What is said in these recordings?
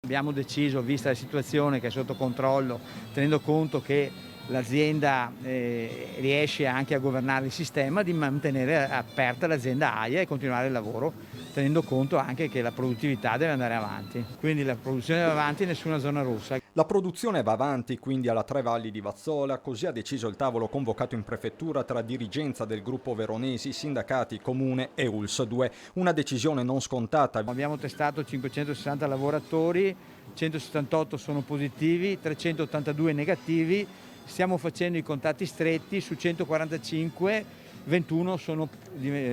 Abbiamo deciso, vista la situazione che è sotto controllo, tenendo conto che l'azienda riesce anche a governare il sistema, di mantenere aperta l'azienda AIA e continuare il lavoro, tenendo conto anche che la produttività deve andare avanti. Quindi la produzione va avanti, nessuna zona rossa. La produzione va avanti quindi alla Tre Valli di Vazzola, così ha deciso il tavolo convocato in prefettura tra dirigenza del gruppo Veronesi, sindacati, comune e ULSS 2. Una decisione non scontata. Abbiamo testato 560 lavoratori, 178 sono positivi, 382 negativi, stiamo facendo i contatti stretti, su 145 21 sono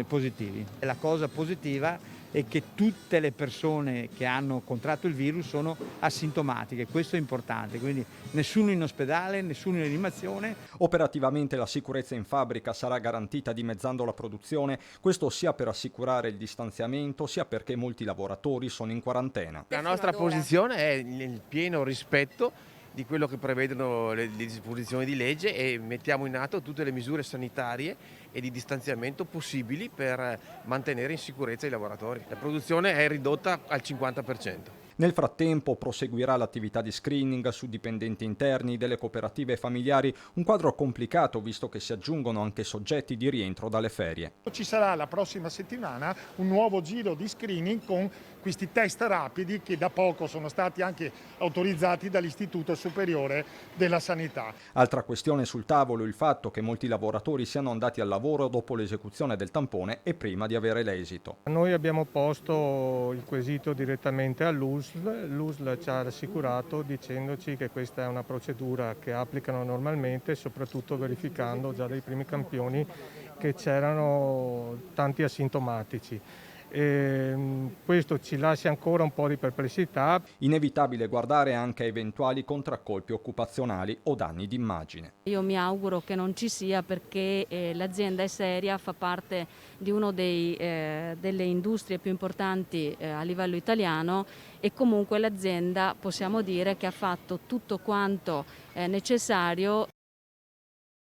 positivi. La cosa positiva è che tutte le persone che hanno contratto il virus sono asintomatiche, questo è importante, quindi nessuno in ospedale, nessuno in rianimazione. Operativamente la sicurezza in fabbrica sarà garantita dimezzando la produzione, questo sia per assicurare il distanziamento sia perché molti lavoratori sono in quarantena. La nostra posizione è nel pieno rispetto di quello che prevedono le disposizioni di legge e mettiamo in atto tutte le misure sanitarie e di distanziamento possibili per mantenere in sicurezza i lavoratori. La produzione è ridotta al 50%. Nel frattempo proseguirà l'attività di screening su dipendenti interni delle cooperative familiari, un quadro complicato visto che si aggiungono anche soggetti di rientro dalle ferie. Ci sarà la prossima settimana un nuovo giro di screening con questi test rapidi che da poco sono stati anche autorizzati dall'Istituto Superiore della Sanità. Altra questione sul tavolo il fatto che molti lavoratori siano andati al lavoro dopo l'esecuzione del tampone e prima di avere l'esito. Noi abbiamo posto il quesito direttamente all'USL, l'USL ci ha rassicurato dicendoci che questa è una procedura che applicano normalmente, soprattutto verificando già dai primi campioni che c'erano tanti asintomatici. Questo ci lascia ancora un po' di perplessità. Inevitabile guardare anche a eventuali contraccolpi occupazionali o danni d'immagine. Io mi auguro che non ci sia perché l'azienda è seria, fa parte di una delle industrie più importanti a livello italiano e comunque l'azienda possiamo dire che ha fatto tutto quanto necessario.